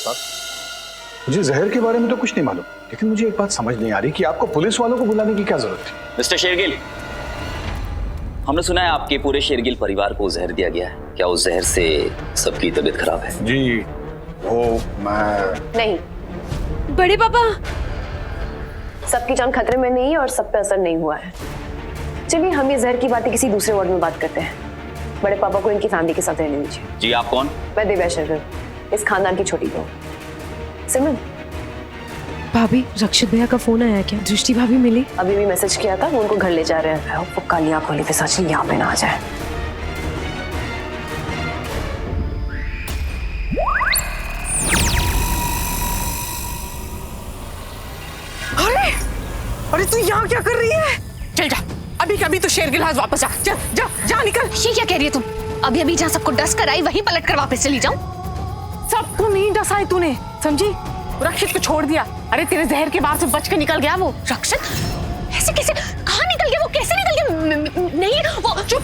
मुझे जहर के बारे में तो कुछ नहीं मालूम, लेकिन मुझे एक बात समझ नहीं आ रही कि आपको पुलिस वालों को बुलाने की क्या जरूरत थी। मिस्टर शेरगिल, हमने सुना है आपके पूरे शेरगिल परिवार को जहर दिया गया है। क्या उस जहर से सबकी तबीयत खराब है? जी वो मैं नहीं, बड़े पापा, सबकी जान खतरे में नहीं है और सब पे असर नहीं हुआ है। चलिए हम ये जहर की बातें किसी दूसरे वार्ड में बात करते हैं। बड़े पापा को इनकी फैमिली के साथ रहने दीजिए। जी आप कौन? मैं दिव्या शेरगिल, इस खानदान की छोटी बहू। सिमरन, भाभी रक्षित भैया का फोन आया क्या? दृष्टि भाभी मिली? अभी भी मैसेज किया था, वो उनको घर ले जा रहे हैं। वो काली आंख वाली पिशाच यहाँ पे ना आ जाए। अरे अरे तू यहाँ क्या कर रही है? चल जा, अभी कभी तो शेरगिल हाउस वापस जा। जा जा जा निकल। ये क्या कह रही है तुम? अभी अभी जहाँ सबको डस कर आई वहीं पलट कर वापस चली जाऊं? सबको नहीं डसाई तूने, समझी? रक्षित को छोड़ दिया। अरे तेरे जहर के बाद से बच के निकल गया वो। रक्षित ऐसे कैसे? कहाँ निकल गया वो? कैसे निकल गया? नहीं वो चुप,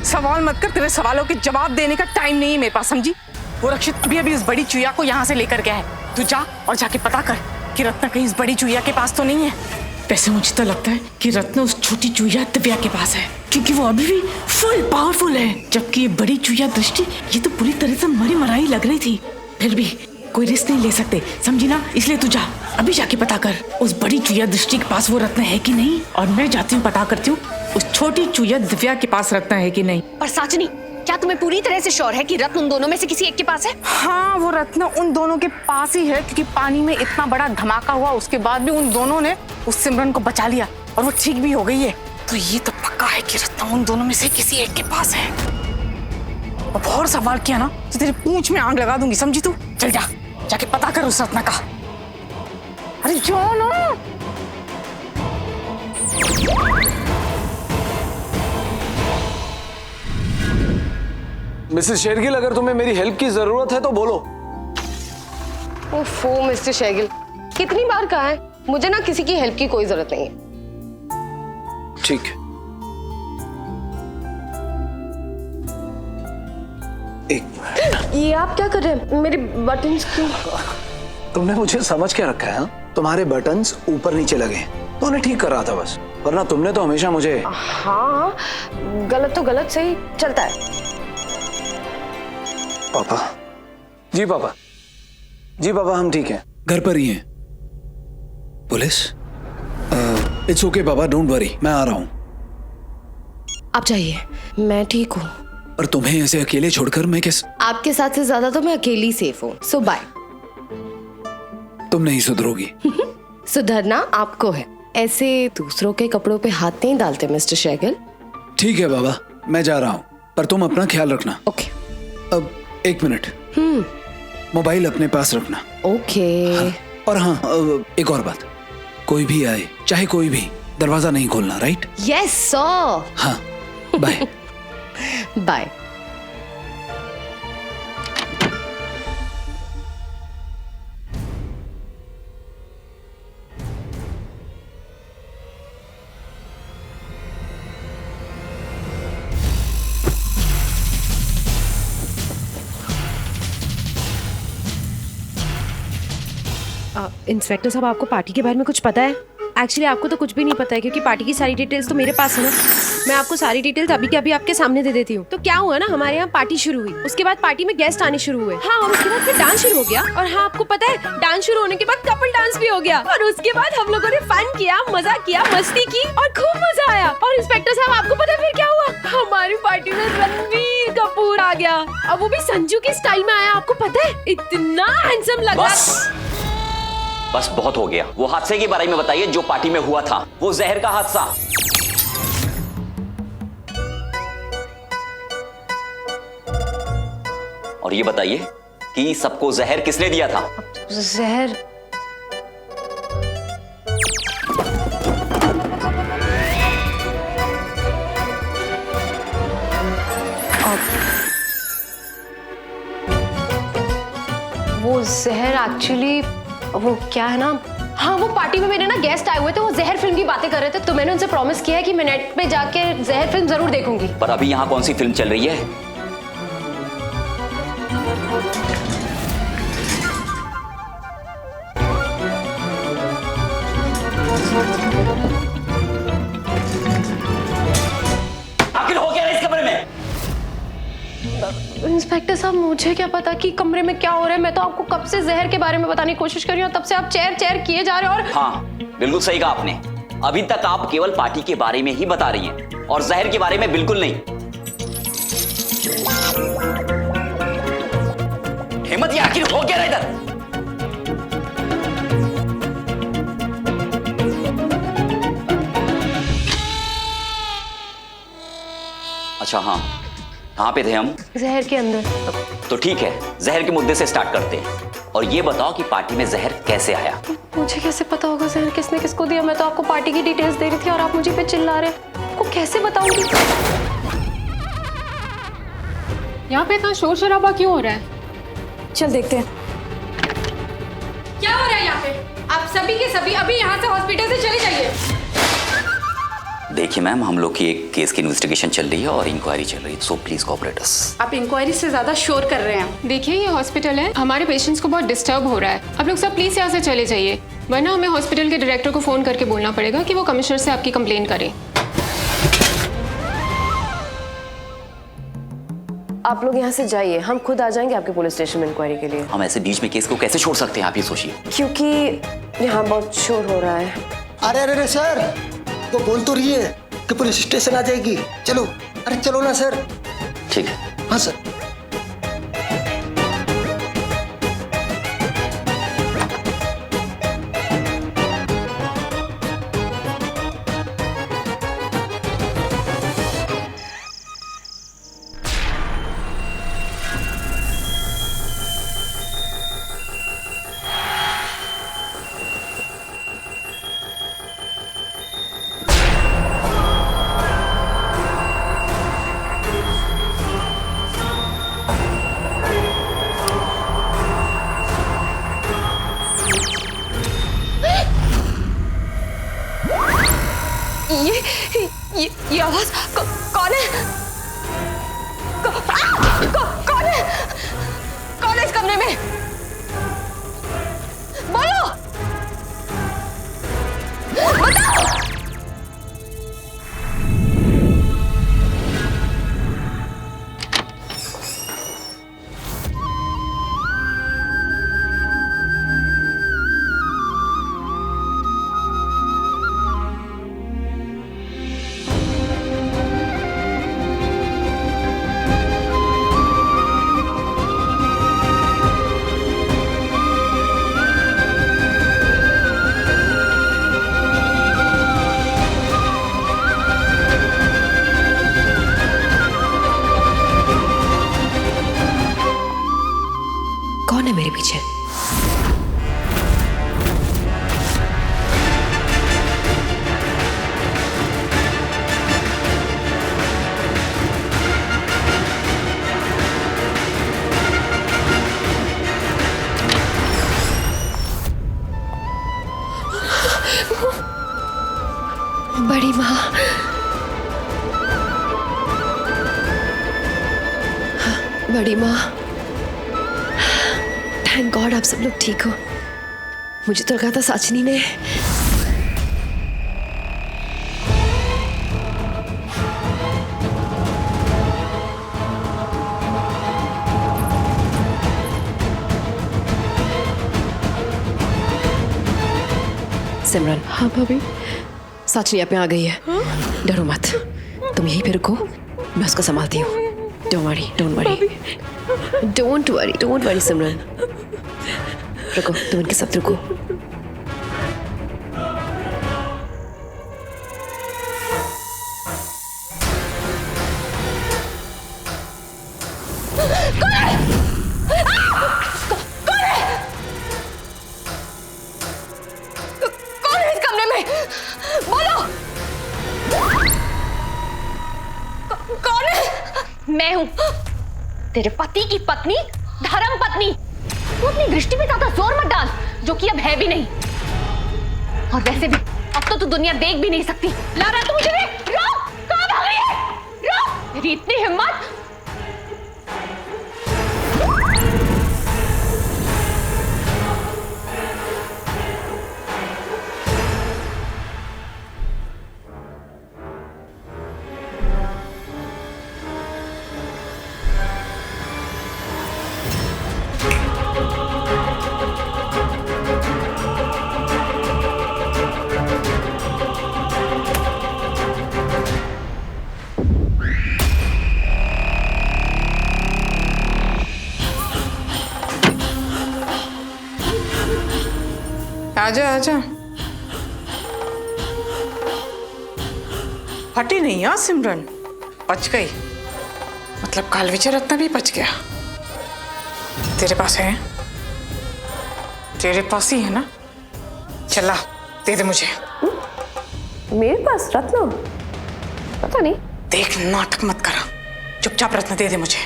सवाल मत कर। तेरे सवालों के जवाब देने का टाइम नहीं है मेरे पास, समझी? वो रक्षित अभी अभी उस बड़ी चुईया को यहाँ से लेकर गया है। तू जा और जाके पता कर कि रत्ना कहीं इस बड़ी चुईया के पास तो नहीं है। वैसे मुझे तो लगता है कि रत्ना उस छोटी चुईया दिव्या के पास है, क्योंकि वो अभी भी फुल पावरफुल है। जबकि ये बड़ी चुईया दृष्टि, ये तो पूरी तरह से मरी मराई लग रही थी। फिर भी कोई रिस्क नहीं ले सकते, समझी ना? इसलिए तू जा, अभी जाके पता कर उस बड़ी चुईया दृष्टि के पास वो रत्न है कि नहीं। और मैं जाती हूँ पता करती हूँ उस छोटी चुईया दिव्या के पास रत्न है कि नहीं। पर साचनी, क्या तुम्हें पूरी तरह से श्योर है कि रत्न उन दोनों में से किसी एक के पास है? हाँ, वो रत्न उन दोनों के पास ही है, क्योंकि पानी में इतना बड़ा धमाका हुआ उसके बाद भी उन दोनों ने उस सिमरन को बचा लिया और वो ठीक भी हो गई है। तो ये तो पक्का है कि रत्न उन दोनों में से किसी एक के पास है। अब और सवाल किया ना तो तेरी पूंछ में आग लगा दूंगी, समझी तू? चल जा, जाके पता कर उस रत्न का। अरे जाओ ना। मिसेस शेरगिल, अगर तुम्हें मेरी हेल्प की जरूरत है तो बोलो। ओफो मिस्टर शेरगिल, कितनी बार कहा है, मुझे ना किसी की हेल्प की कोई जरूरत नहीं है। ठीक है, एक मिनट। ये आप क्या कर रहे हैं? मेरे बटन्स क्यों? तुमने मुझे समझ के रखा है? तुम्हारे बटन्स ऊपर नीचे लगे हैं तो उन्हें ठीक कर रहा था बस, वरना तुमने तो हमेशा मुझे। हाँ, गलत तो गलत, सही चलता है। पापा जी, पापा जी, पापा हम ठीक हैं, घर पर ही हैं। पुलिस? इट्स ओके पापा, डोंट वरी, मैं आ रहा हूँ। आप जाइए, मैं ठीक हूँ। और तुम्हें ऐसे अकेले छोड़कर मैं कैसे? आपके साथ से ज्यादा तो मैं अकेली सेफ हूँ। सो बाय। तुम नहीं सुधरोगी। सुधरना आपको है, ऐसे दूसरों के कपड़ों पे हाथ नहीं डालते मिस्टर शेरगिल। ठीक है बाबा, मैं जा रहा हूँ, पर तुम अपना ख्याल रखना। ओके। अब एक मिनट, मोबाइल अपने पास रखना। ओके। हाँ, और हाँ, एक और बात, कोई भी आए, चाहे कोई भी, दरवाजा नहीं खोलना, राइट? Yes sir. हाँ, बाय। बाय। इंस्पेक्टर साहब, आपको पार्टी के बारे में कुछ पता है? एक्चुअली आपको तो कुछ भी नहीं पता है, क्योंकि पार्टी की सारी डिटेल्स तो मेरे पास है ना। मैं आपको सारी डिटेल्स अभी के अभी आपके सामने दे देती हूँ। तो क्या हुआ ना, हमारे यहाँ पार्टी शुरू हुई, उसके बाद पार्टी में गेस्ट आने शुरू हुए। हाँ, और उसके बाद फिर डांस शुरू हो गया। और हाँ, आपको पता है, डांस शुरू होने के बाद कपल डांस भी हो गया। और उसके बाद हम लोगों ने फन किया, मजा किया, मस्ती की और खूब मजा आया। और इंस्पेक्टर साहब, आपको पता है फिर क्या हुआ? हमारी पार्टी में रणबीर कपूर आ गया, और वो भी संजू के स्टाइल में आया। आपको पता है, इतना हैंडसम लग रहा था। बस बहुत हो गया। वो हादसे के बारे में बताइए जो पार्टी में हुआ था, वो जहर का हादसा। और ये बताइए कि सबको जहर किसने दिया था? जहर? वो जहर एक्चुअली, वो क्या है ना, हाँ, वो पार्टी में मेरे ना गेस्ट आए हुए थे, वो जहर फिल्म की बातें कर रहे थे। तो मैंने उनसे प्रॉमिस किया है कि मैं नेट पे जाके जहर फिल्म जरूर देखूंगी। पर अभी यहाँ कौन सी फिल्म चल रही है? इंस्पेक्टर साहब मुझे क्या पता कि कमरे में क्या हो रहा है। मैं तो आपको कब से जहर के बारे में बताने की कोशिश कर रही हूँ, तब से आप चेयर चेयर किए जा रहे हो। और हाँ, बिल्कुल सही कहा आपने। अभी तक आप केवल पार्टी के बारे में ही बता रही हैं और जहर के बारे में बिल्कुल नहीं। हिम्मत, ये आखिर हो क्या रहा है इधर? अच्छा हाँ, कहाँ पे थे हम? जहर के अंदर। तो ठीक है, जहर के मुद्दे से स्टार्ट करते हैं। और ये बताओ कि पार्टी में जहर कैसे आया? मुझे कैसे पता होगा जहर किसने किसको दिया? मैं तो आपको पार्टी की डिटेल्स दे रही थी और आप मुझे पे चिल्ला रहे हैं। आपको कैसे बताऊंगी? यहाँ पे इतना शोर शराबा क्यों हो रहा है? चल देखते हैं। क्या हो रहा है यहाँ पे? आप सभी के सभी अभी यहाँ से हॉस्पिटल से चले जाइए। देखिए मैम, हम लोग की एक केस की इन्वेस्टिगेशन चल रही है और इंक्वायरी चल रही है, सो प्लीज कोऑपरेट अस। आप इंक्वायरी से ज्यादा शोर कर रहे हैं। देखिए ये हॉस्पिटल है, हमारे पेशेंट्स को बहुत डिस्टर्ब हो रहा है। आप लोग सब प्लीज यहाँ से चले जाइए, वरना हमें हॉस्पिटल के डायरेक्टर को फोन करके बोलना पड़ेगा कि वो कमिश्नर से आपकी कंप्लेन करें। आप लोग यहाँ से जाइए, हम खुद आ जाएंगे आपके पुलिस स्टेशन में इंक्वायरी के लिए। हम ऐसे बीच में केस को कैसे छोड़ सकते हैं, आप ये सोचिए। क्योंकि यहाँ बहुत शोर हो रहा है। अरे अरे अरे सर, वो बोल तो रही है कि पुलिस स्टेशन आ जाएगी। चलो, अरे चलो ना सर। ठीक है। हाँ सर। ये आवाज कौन है? कौन है? कौन है इस कमरे में? बोलो, बताओ। कौन है मेरे पीछे? बड़ी माँ, बड़ी माँ, थैंक गॉड आप सब लोग ठीक हो। मुझे तो लगा था साचनी ने। सिमरन। हाँ भाभी। साचनी यहाँ पे आ गई है। डरो मत, तुम यहीं पे रुको, मैं उसको संभालती हूँ। Don't worry, don't worry, don't worry, don't worry Simran. रुको, तुम इनके साथ रुको। कौन है इस कमरे में? बोलो, कौन है? मैं हूँ तेरे पति की पत्नी, धर्म पत्नी। तू अपनी दृष्टि पे ज्यादा जोर मत डाल, जो कि अब है भी नहीं। और वैसे भी अब तो तू दुनिया देख भी नहीं सकती। लारा तू मुझे रोक! कहाँ भाग रही है? रोक! तेरी इतनी हिम्मत! आजा आजा। फटी नहीं यार सिमरन, बच गई। मतलब कालविचर रत्न भी बच गया। तेरे पास है? तेरे पास ही है ना? चला दे दे मुझे। मेरे पास रत्न? पता नहीं। देख नाटक मत करा, चुपचाप रत्न दे दे मुझे।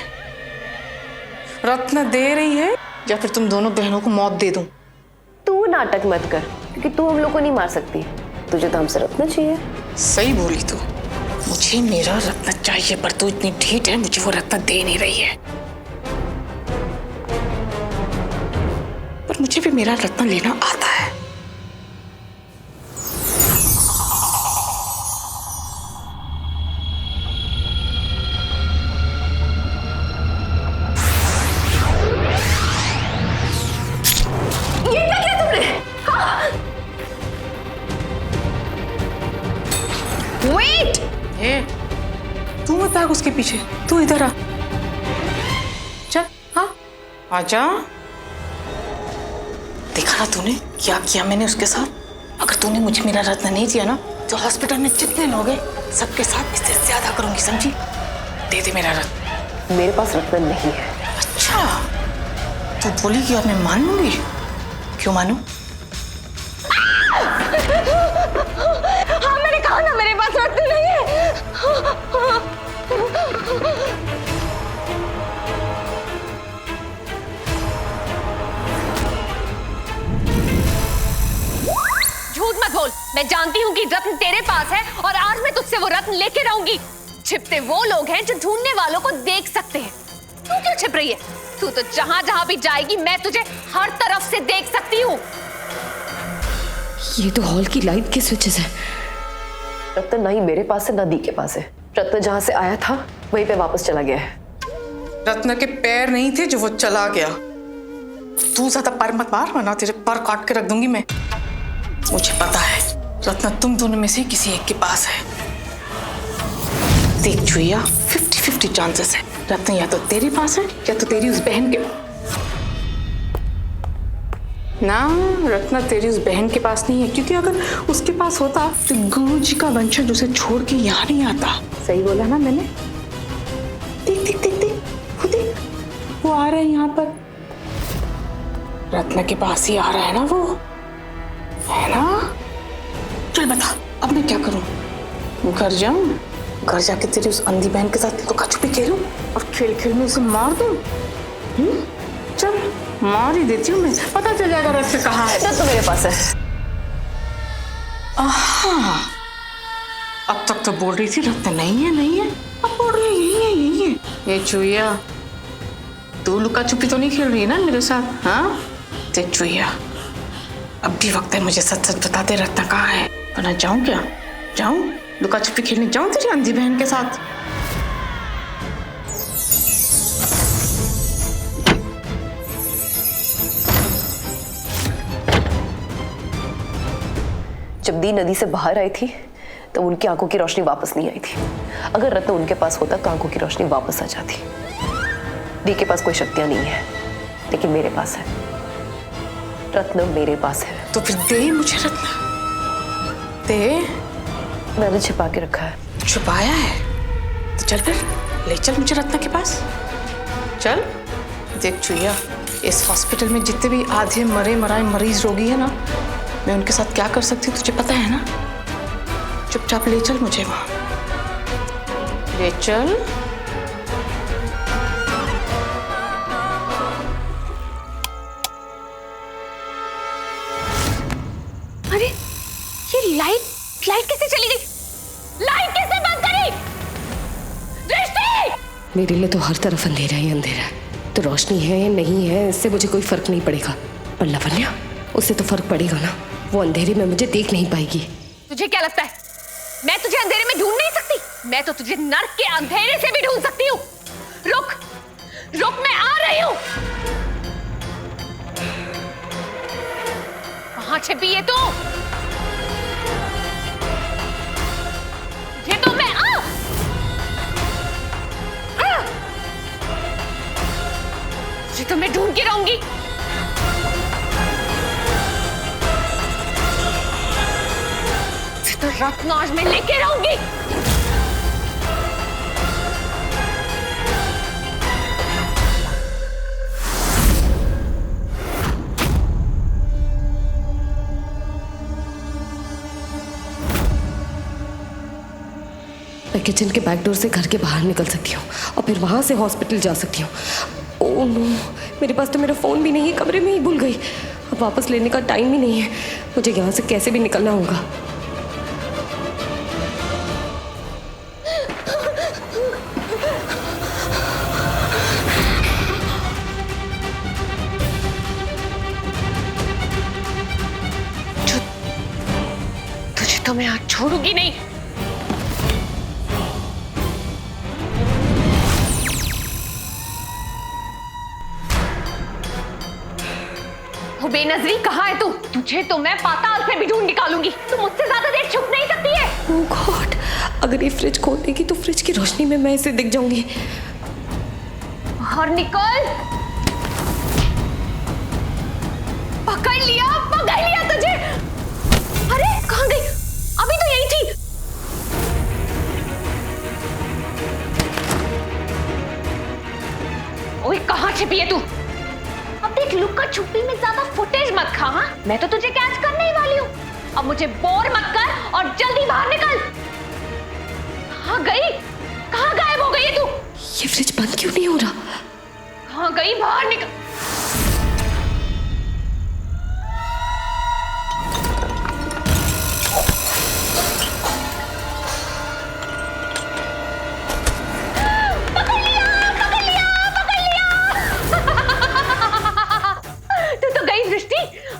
रत्न दे रही है या फिर तुम दोनों बहनों को मौत दे दूं? तू नाटक मत कर, क्योंकि तू हम लोग को नहीं मार सकती। तुझे तो हमसे रत्न चाहिए। सही बोली तू, मुझे मेरा रत्न चाहिए, पर तू इतनी ढीठ है, मुझे वो रत्न दे नहीं रही है। पर मुझे भी मेरा रत्न लेना आता है। ये क्या किया तुमने? वेट! ए, तू मत भाग उसके पीछे, तू इधर आ। चल, हाँ आजा। देखा ना तूने क्या किया मैंने उसके साथ? अगर तूने मुझे मेरा रत्न नहीं दिया ना, तो हॉस्पिटल में जितने लोग हैं सबके साथ इससे ज्यादा करूंगी, समझी? दे दे मेरा रत्न। मेरे पास रत्न नहीं है। अच्छा, तू बोली कि अब मैं मान लूंगी। क्यों मानूं? हाँ, मैंने कहा ना मेरे पास रत्न नहीं है। झूठ मत बोल, मैं जानती हूँ कि रत्न तेरे पास है और आज मैं तुझसे वो रत्न लेके रहूंगी। छिपते वो लोग हैं जो ढूंढने वालों को देख सकते हैं। तू क्यों छिप रही है? तू तो जहां जहां भी जाएगी मैं तुझे हर तरफ से देख सकती हूँ। ये तो हॉल की लाइट की स्विचेस है। रत्न ना ही मेरे पास है ना दी के पास है। रत्न जहां से आया था वहीं पे वापस चला गया है। रत्न के पैर नहीं थे जो वो चला गया। तू ज्यादा पर मत मार, वरना तेरे पर काट के रख दूंगी मैं। मुझे पता है रत्न तुम दोनों में से किसी एक के पास है। देख चुईया, 50-50 चांसेस है। रत्न या तो तेरे पास है या तो तेरी उस बहन के ना। रत्न तेरी उस बहन के पास नहीं है, क्योंकि अगर उसके पास होता तो गुरु जी का वंशज उसे छोड़ के यहाँ नहीं आता। सही बोला ना मैंने? देख देख देख देख, खुद देख, वो आ रहा है यहाँ पर। रत्न के पास ही आ रहा है ना वो, है ना? चल बता, अब मैं क्या करूं? घर जाऊं? घर जाके तेरी उस अंधी बहन के साथ लुका छुपी खेलूं और खेल खेल में उसे मार दूं? चल मार ही देती हूँ मैं, पता चल जाएगा रत्न कहाँ है। रत्न तो मेरे पास है। आहा, अब तक तो बोल रही थी रत्न नहीं है नहीं है, अब बोल रही है यही है यही है। ये चुईया, तू लुका छुपी तो नहीं खेल रही है ना मेरे साथ? हाँ देख चुईया, अब भी वक्त है, मुझे सच सच बता दे रत्न कहाँ है, वरना जाऊं क्या? जाऊं लुका छुपी खेलने जाऊं तेरी अंधी बहन के साथ? जब दी नदी से बाहर आई थी तो उनकी आंखों की रोशनी वापस नहीं आई थी। अगर रत्न उनके पास होता तो आंखों की रोशनी वापस आ जाती। दी के पास कोई शक्तियां नहीं है, लेकिन मेरे पास है। रत्न मेरे पास है। तो फिर दे मुझे रत्न, दे। मैंने छिपा के रखा है। छुपाया है? तो चल फिर ले चल मुझे रत्न के पास, चल। देख चुईया, इस हॉस्पिटल में जितने भी आधे मरे मराए मरीज रोगी है ना, मैं उनके साथ क्या कर सकती हूँ तुझे पता है ना? चुपचाप ले चल मुझे वहां, ले चल। अरे ये लाइट कैसे चली गई? लाइट किसने बंद करी? दृष्टि! मेरे लिए तो हर तरफ अंधेरा ही अंधेरा है। तो रोशनी है या नहीं है इससे मुझे कोई फर्क नहीं पड़ेगा, पर लवन्या, उससे तो फर्क पड़ेगा ना। वो अंधेरे में मुझे देख नहीं पाएगी। तुझे क्या लगता है मैं तुझे अंधेरे में ढूंढ नहीं सकती? मैं तो तुझे नर्क के अंधेरे से भी ढूंढ सकती हूँ। रुक रुक, मैं आ रही हूँ। कहाँ छिपी है तू? ये तो मैं ये तो मैं ढूंढ के रहूंगी। रत्न आज मैं लेके रहूंगी। मैं किचन के बैक डोर से घर के बाहर निकल सकती हूँ और फिर वहाँ से हॉस्पिटल जा सकती हूँ। ओह नो, मेरे पास तो मेरा फ़ोन भी नहीं है, कमरे में ही भूल गई। अब वापस लेने का टाइम ही नहीं है। मुझे यहाँ से कैसे भी निकलना होगा। तुझे तो मैं आज छोड़ूंगी नहीं। वो बेनजरी कहाँ है तू? तुझे तो मैं पाताल से भी ढूंढ निकालूंगी। तू मुझसे ज्यादा देर छुप नहीं सकती है। ओह गॉड, अगर ये फ्रिज खोल देगी तो फ्रिज की रोशनी में मैं इसे दिख जाऊंगी। बाहर निकल। पकड़ लिया तुझे। अरे कहाँ गई? अभी तो यही थी। ओए कहाँ छिपी है तू? अब देख, लुक्का छुपी में ज्यादा फुटेज मत खा। हाँ, मैं तो तुझे कैच करने ही वाली हूँ। अब मुझे बोर मत कर और जल्दी बाहर निकल। कहाँ गई? कहाँ गायब हो गई है तू? ये फ्रिज बंद क्यों नहीं हो रहा? कहाँ गई? बाहर निकल।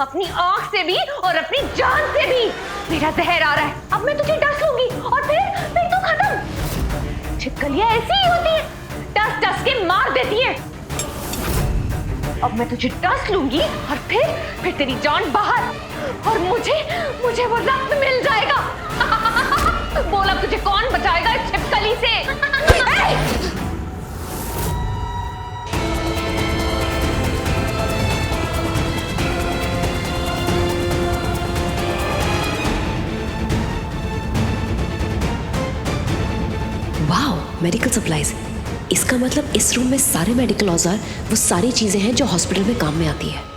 अपनी आंख से भी और अपनी जान से भी। मेरा जहर आ रहा है। अब मैं तुझे डस लूंगी और फिर तो खत्म। छिपकलियां ऐसी ही होती है, डस के मार देती है। अब मैं तुझे डस लूंगी और फिर तेरी जान बाहर और मुझे वो रत्न मिल जाएगा। बोल अब तुझे कौन बचाएगा इस छिपकली से? Medical supplies. इसका मतलब इस रूम में सारे मेडिकल औजार, वो सारी चीजें हैं जो हॉस्पिटल में काम में आती है।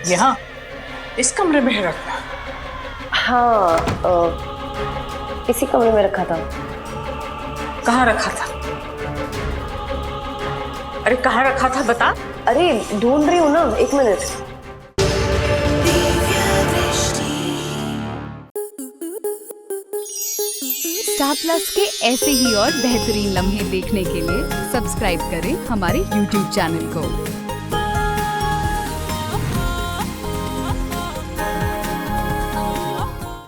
यहाँ इस कमरे में है रखा? हाँ, इसी कमरे में रखा था। कहाँ रखा था? अरे कहाँ रखा था बता। अरे ढूंढ रही हूँ ना, 1 मिनट। स्टार प्लस के ऐसे ही और बेहतरीन लम्हे देखने के लिए सब्सक्राइब करें हमारे YouTube चैनल को।